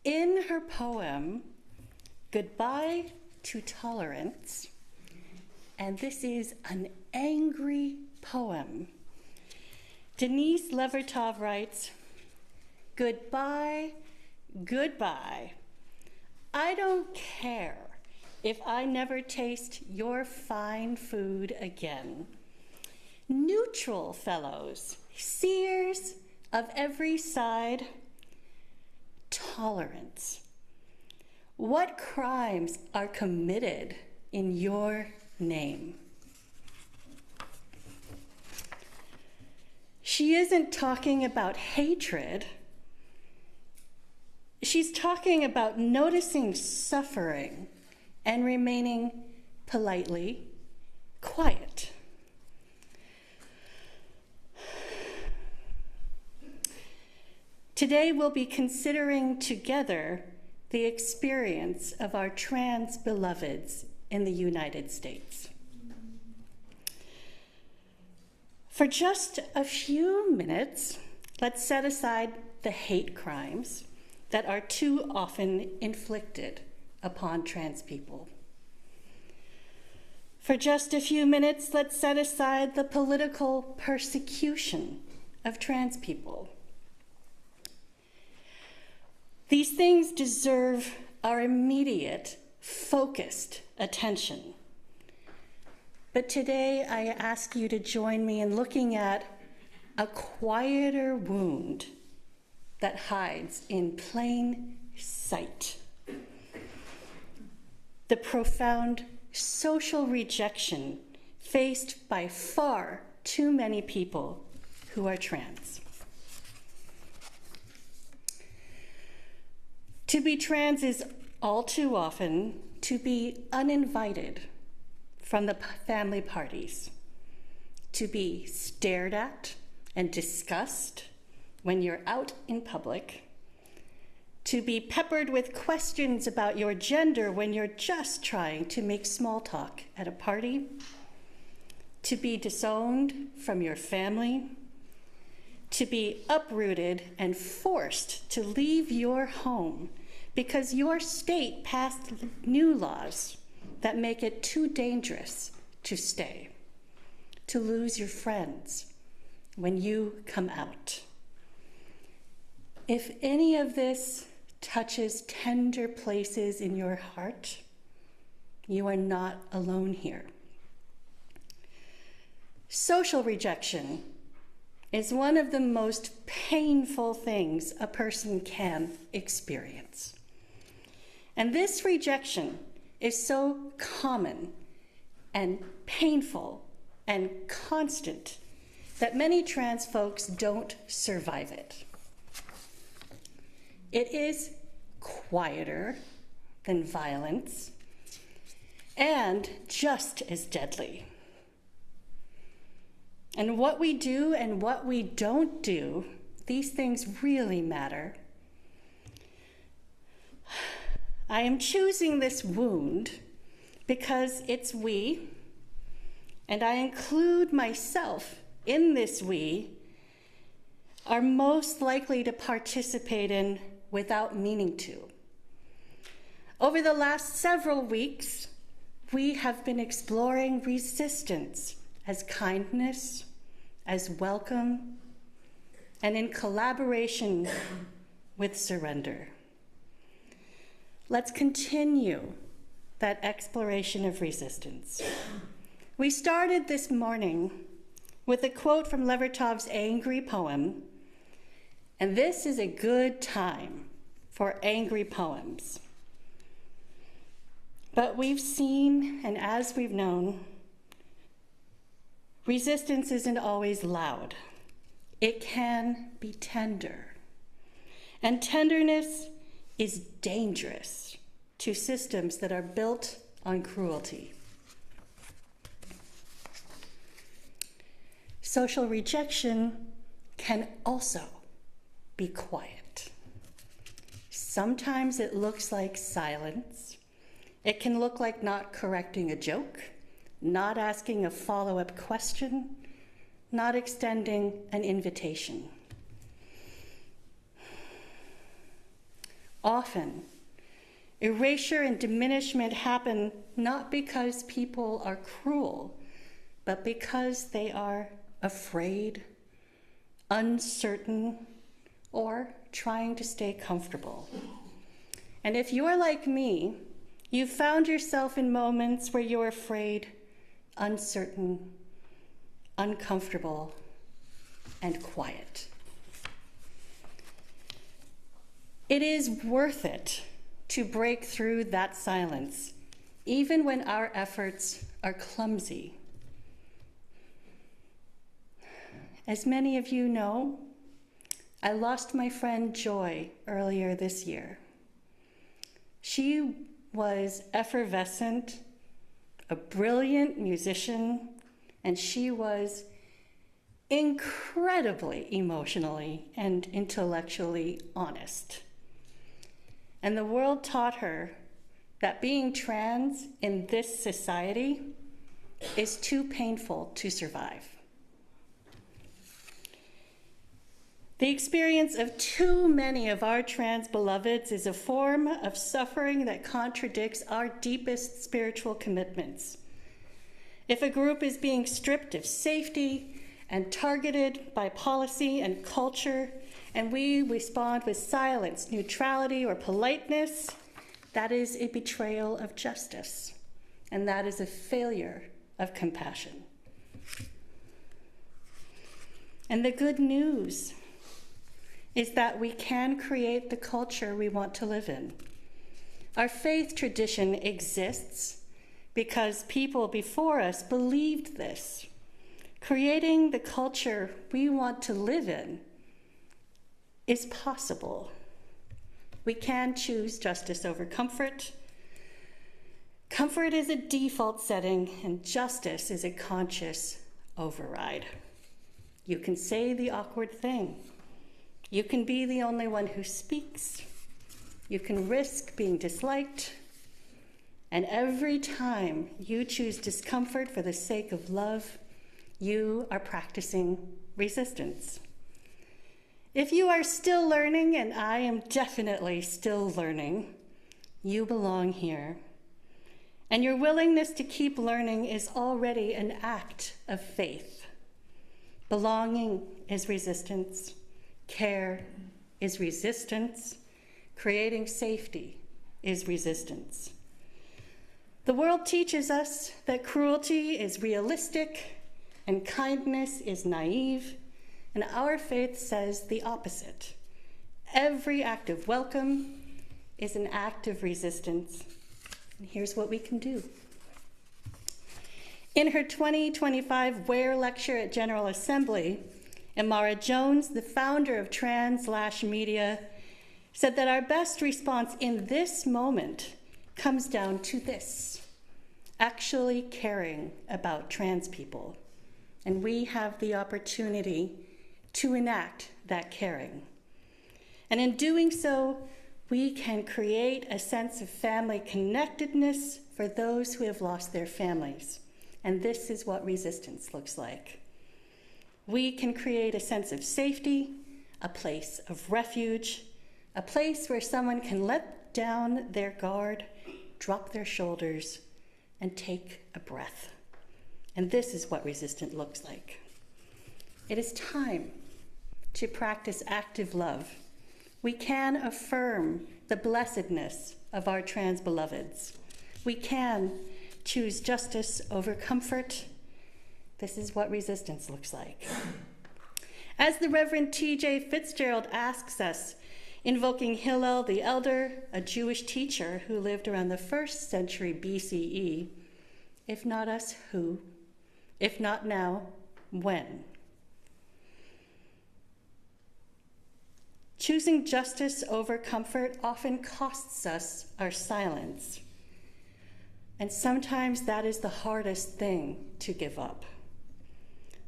In her poem, Goodbye to Tolerance, and this is an angry poem, Denise Levertov writes, "Goodbye, goodbye. I don't care if I never taste your fine food again. Neutral fellows, seers of every side, tolerance. What crimes are committed in your name?" She isn't talking about hatred. She's talking about noticing suffering and remaining politely quiet. Today we'll be considering together the experience of our trans beloveds in the United States. For just a few minutes, let's set aside the hate crimes that are too often inflicted upon trans people. For just a few minutes, let's set aside the political persecution of trans people. These things deserve our immediate, focused attention. But today I ask you to join me in looking at a quieter wound that hides in plain sight. The profound social rejection faced by far too many people who are trans. To be trans is all too often to be uninvited from the family parties, to be stared at and discussed when you're out in public, to be peppered with questions about your gender when you're just trying to make small talk at a party, to be disowned from your family, to be uprooted and forced to leave your home because your state passed new laws that make it too dangerous to stay, to lose your friends when you come out. If any of this touches tender places in your heart, you are not alone here. Social rejection is one of the most painful things a person can experience. And this rejection is so common and painful and constant that many trans folks don't survive it. It is quieter than violence and just as deadly. And what we do and what we don't do, these things really matter. I am choosing this wound because it's we, and I include myself in this we, are most likely to participate in without meaning to. Over the last several weeks, we have been exploring resistance as kindness, as welcome, and in collaboration with surrender. Let's continue that exploration of resistance. We started this morning with a quote from Levertov's angry poem, and this is a good time for angry poems. But we've seen, and as we've known, resistance isn't always loud. It can be tender. And tenderness is dangerous to systems that are built on cruelty. Social rejection can also be quiet. Sometimes it looks like silence. It can look like not correcting a joke, not asking a follow-up question, not extending an invitation. Often, erasure and diminishment happen not because people are cruel, but because they are afraid, uncertain, or trying to stay comfortable. And if you're like me, you've found yourself in moments where you're afraid, uncertain, uncomfortable, and quiet. It is worth it to break through that silence, even when our efforts are clumsy. As many of you know, I lost my friend Joy earlier this year. She was effervescent, a brilliant musician, and she was incredibly emotionally and intellectually honest. And the world taught her that being trans in this society is too painful to survive. The experience of too many of our trans beloveds is a form of suffering that contradicts our deepest spiritual commitments. If a group is being stripped of safety and targeted by policy and culture, and we respond with silence, neutrality, or politeness, that is a betrayal of justice, and that is a failure of compassion. And the good news is that we can create the culture we want to live in. Our faith tradition exists because people before us believed this. Creating the culture we want to live in is possible. We can choose justice over comfort. Comfort is a default setting, and justice is a conscious override. You can say the awkward thing. You can be the only one who speaks. You can risk being disliked. And every time you choose discomfort for the sake of love, you are practicing resistance. If you are still learning, and I am definitely still learning, you belong here. And your willingness to keep learning is already an act of faith. Belonging is resistance. Care is resistance. Creating safety is resistance. The world teaches us that cruelty is realistic and kindness is naive, and our faith says the opposite. Every act of welcome is an act of resistance. And here's what we can do. In her 2025 Where lecture at General Assembly, Amara Jones, the founder of Trans/Media, said that our best response in this moment comes down to this: actually caring about trans people. And we have the opportunity to enact that caring. And in doing so, we can create a sense of family connectedness for those who have lost their families. And this is what resistance looks like. We can create a sense of safety, a place of refuge, a place where someone can let down their guard, drop their shoulders, and take a breath. And this is what resistance looks like. It is time to practice active love. We can affirm the blessedness of our trans beloveds. We can choose justice over comfort. This is what resistance looks like. As the Reverend T.J. Fitzgerald asks us, invoking Hillel the Elder, a Jewish teacher who lived around the 1st century BCE, if not us, who? If not now, when? Choosing justice over comfort often costs us our silence. And sometimes that is the hardest thing to give up.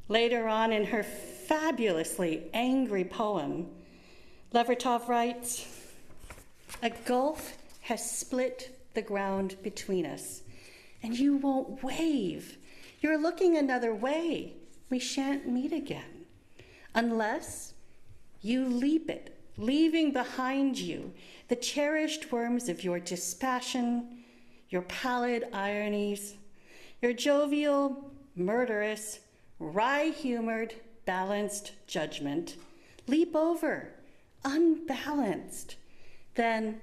Later on in her fabulously angry poem, Levertov writes, "A gulf has split the ground between us, and you won't wave. You're looking another way. We shan't meet again, unless you leap it leaving behind you the cherished worms of your dispassion, your pallid ironies, your jovial, murderous, wry-humored, balanced judgment. Leap over, unbalanced. Then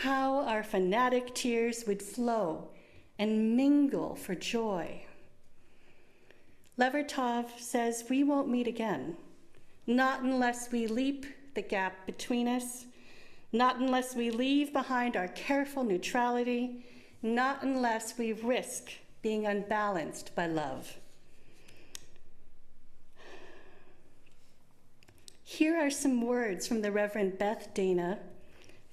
how our fanatic tears would flow and mingle for joy. Levertov says we won't meet again, not unless we leap the gap between us, not unless we leave behind our careful neutrality, not unless we risk being unbalanced by love. Here are some words from the Reverend Beth Dana,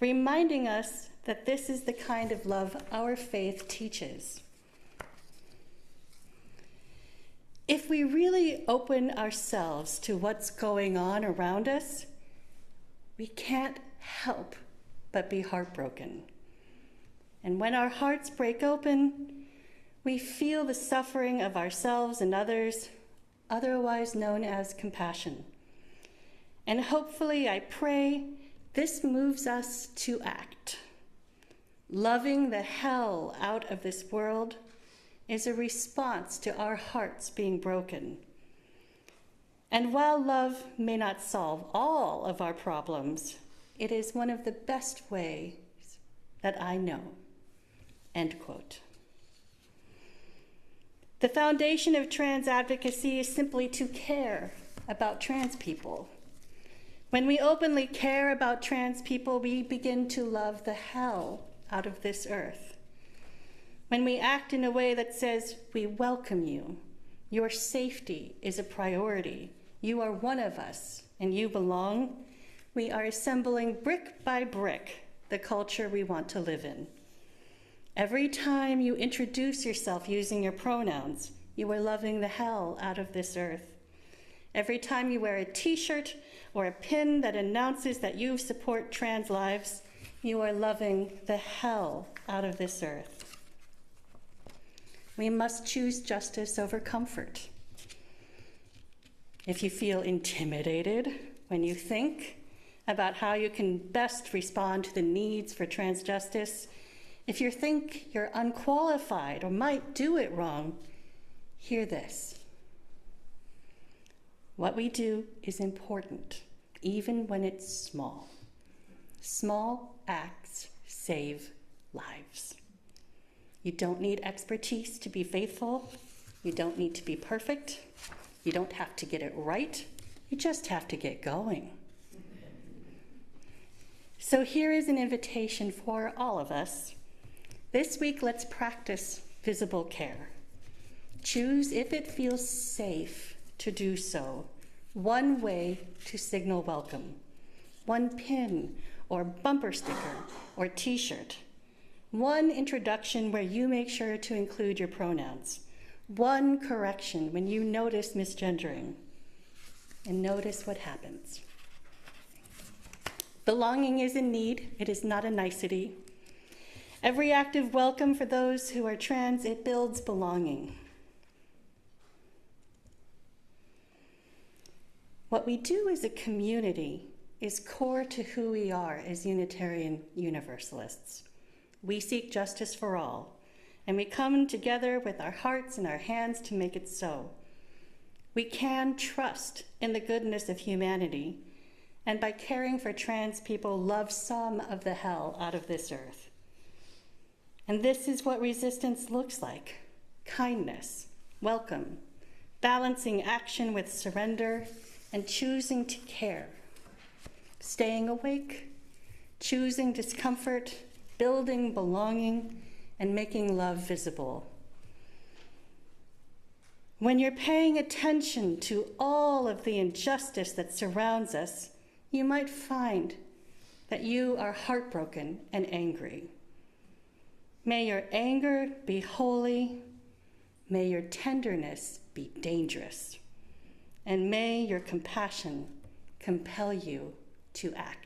reminding us that this is the kind of love our faith teaches. If we really open ourselves to what's going on around us, we can't help but be heartbroken. And when our hearts break open, we feel the suffering of ourselves and others, otherwise known as compassion. And hopefully, I pray, this moves us to act. Loving the hell out of this world is a response to our hearts being broken. And while love may not solve all of our problems, it is one of the best ways that I know. End quote. The foundation of trans advocacy is simply to care about trans people. When we openly care about trans people, we begin to love the hell out of this earth. When we act in a way that says, we welcome you, your safety is a priority, you are one of us, and you belong, we are assembling brick by brick the culture we want to live in. Every time you introduce yourself using your pronouns, you are loving the hell out of this earth. Every time you wear a t-shirt or a pin that announces that you support trans lives, you are loving the hell out of this earth. We must choose justice over comfort. If you feel intimidated when you think about how you can best respond to the needs for trans justice, if you think you're unqualified or might do it wrong, hear this. What we do is important, even when it's small. Small acts save lives. You don't need expertise to be faithful. You don't need to be perfect. You don't have to get it right. You just have to get going. So here is an invitation for all of us. This week, let's practice visible care. Choose, if it feels safe to do so, one way to signal welcome. One pin or bumper sticker or t-shirt. One introduction where you make sure to include your pronouns. One correction when you notice misgendering. And notice what happens. Belonging is a need. It is not a nicety. Every act of welcome for those who are trans, it builds belonging. What we do as a community is core to who we are as Unitarian Universalists. We seek justice for all, and we come together with our hearts and our hands to make it so. We can trust in the goodness of humanity, and by caring for trans people, love some of the hell out of this earth. And this is what resistance looks like: kindness, welcome, balancing action with surrender, and choosing to care. Staying awake, choosing discomfort, building belonging, and making love visible. When you're paying attention to all of the injustice that surrounds us, you might find that you are heartbroken and angry. May your anger be holy, may your tenderness be dangerous, and may your compassion compel you to act.